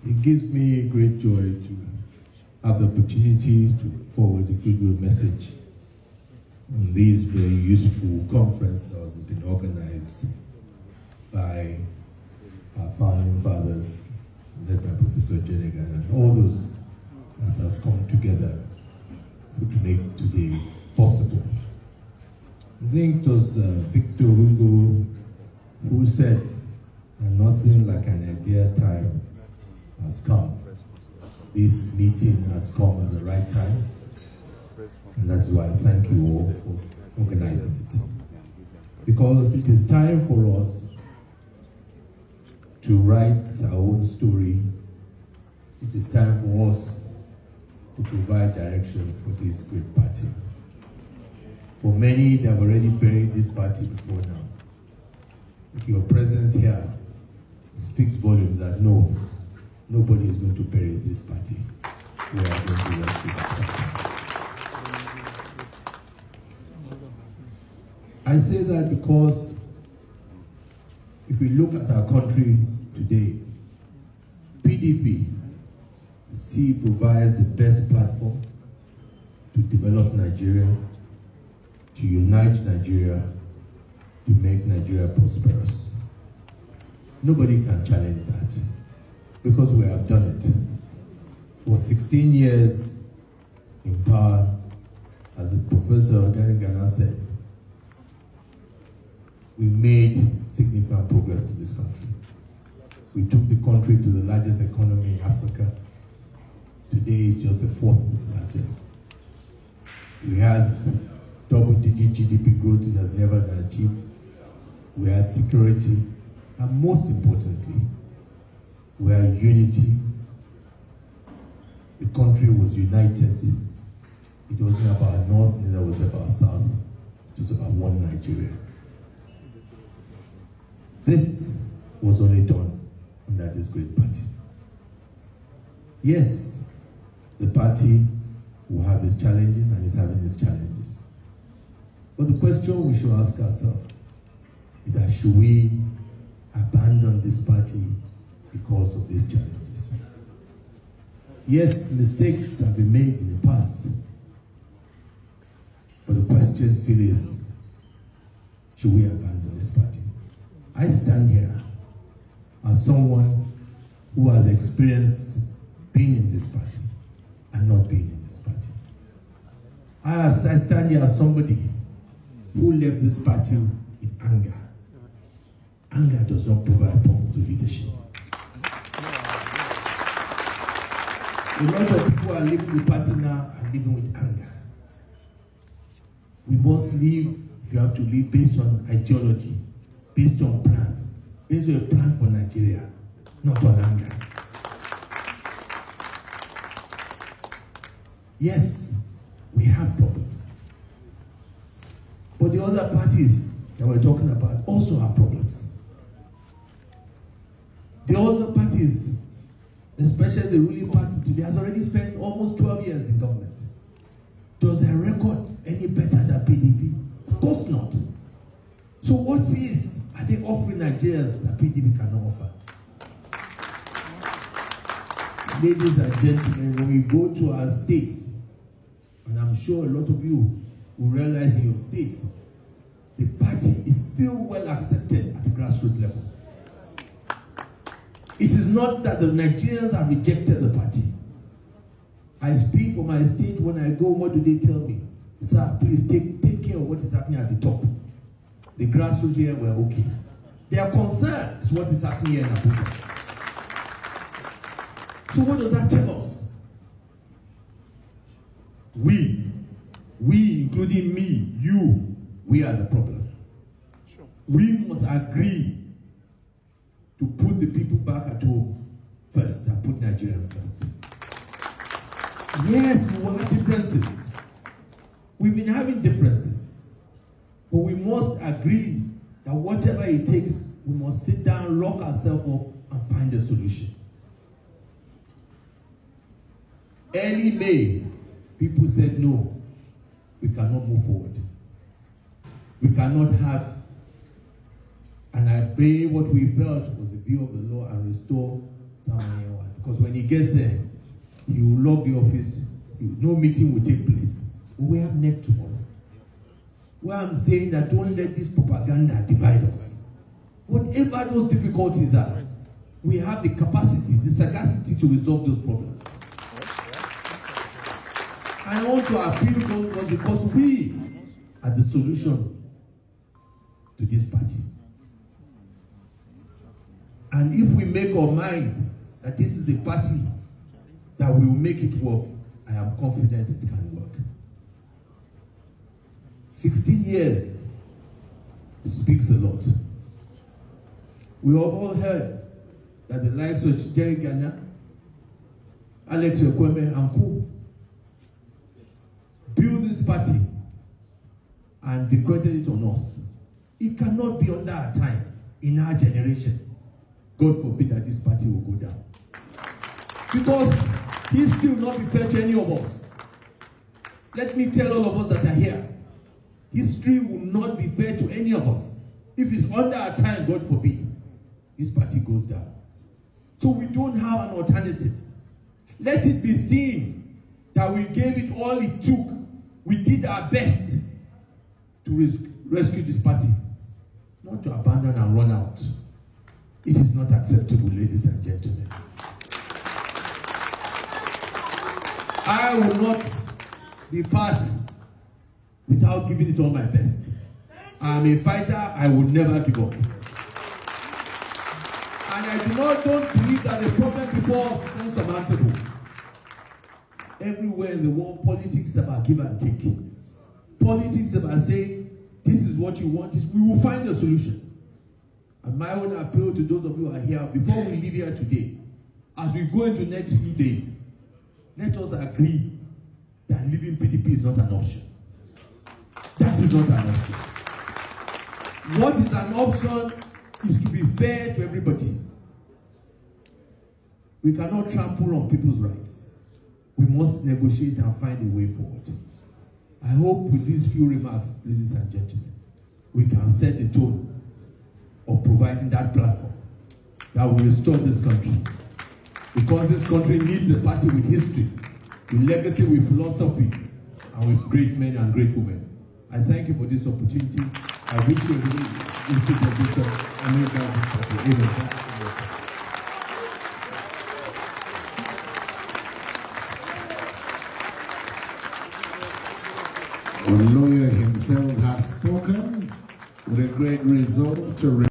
It gives me great joy to have the opportunity to forward a goodwill message on this very useful conference that has been organized by our founding fathers, led by Professor Jenega, and all those that have come together to make today possible. I think it was Victor Hugo who said that nothing like an ideal time has come. This meeting has come at the right time, and that's why I thank you all for organizing it. Because it is time for us to write our own story. It is time for us to provide direction for this great party. For many, they have already buried this party before now. With your presence here speaks volumes that no, nobody is going to bury this party. We are going to rescue this party. I say that because if we look at our country today, PDP provides the best platform to develop Nigeria, to unite Nigeria, to make Nigeria prosperous. Nobody can challenge that because we have done it. For 16 years in power, as the Professor Jenega said, we made significant progress in this country. We took the country to the largest economy in Africa. Today it's just the fourth largest. We had double-digit GDP growth that has never been achieved. We had security, and most importantly, we had unity. The country was united. It wasn't about North, neither was it about South. It was about one Nigeria. This was only done under this great party. Yes, the party will have its challenges and is having its challenges. But the question we should ask ourselves is that should we abandon this party because of these challenges? Yes, mistakes have been made in the past. But the question still is, should we abandon this party? I stand here as someone who has experienced being in this party and not being in this party. I stand here as somebody who left this party in anger. Anger does not provide powerful leadership. A lot of people are leaving the party now and living with anger. We must live, if you have to live, based on ideology, based on plans, based on a plan for Nigeria, not on anger. Yes, we have problems. But the other parties that we're talking about also have problems. The other parties, especially the ruling party today, has already spent almost 12 years in government. Does their record any better than PDP? Of course not. So what are they offering Nigerians that PDP cannot offer? Ladies and gentlemen, when we go to our states, and I'm sure a lot of you will realize in your states, the party is still well accepted at the grassroots level. It is not that the Nigerians have rejected the party. I speak for my state. When I go, what do they tell me? Sir, please take care of what is happening at the top. The grassroots here were okay. Their concern is what is happening here in Abuja. So what does that tell us? We, including me, you, we are the problem. Sure. We must agree to put the people back at home first and put Nigeria first. Yes, we will have differences. We've been having differences. But we must agree that whatever it takes, we must sit down, lock ourselves up, and find a solution. Early May, people said, no, we cannot move forward. We cannot have and obey what we felt was the view of the law and restore Tamani. Because when he gets there, he will lock the office, no meeting will take place. But we have NEC tomorrow. Where I'm saying that don't let this propaganda divide us. Whatever those difficulties are, we have the capacity, the sagacity to resolve those problems. I want to appeal to us because we are the solution to this party. And if we make our mind that this is a party that will make it work, I am confident it can work. 16 years speaks a lot. We have all heard that the likes of Jerry Ganya, Alex Ekweme, and Co. build this party and bequeathed it on us. It cannot be under our time, in our generation. God forbid that this party will go down. Because history will not be fair to any of us. Let me tell all of us that are here, history will not be fair to any of us. If it's under our time, God forbid, this party goes down. So we don't have an alternative. Let it be seen that we gave it all it took. We did our best to rescue this party, not to abandon and run out. It is not acceptable, ladies and gentlemen. I will not be part without giving it all my best. I am a fighter, I will never give up. And I don't believe that the problem before us is insurmountable. Everywhere in the world, politics is about give and take. Politics is about saying, this is what you want, we will find a solution. And my own appeal to those of you who are here, before we leave here today, as we go into the next few days, let us agree that leaving PDP is not an option. That is not an option. What is an option is to be fair to everybody. We cannot trample on people's rights. We must negotiate and find a way forward. I hope with these few remarks, ladies and gentlemen, we can set the tone of providing that platform that will restore this country. Because this country needs a party with history, with legacy, with philosophy, and with great men and great women. I thank you for this opportunity. I wish you a really good progression and make that happen. Amen. The lawyer himself has spoken with a great resolve to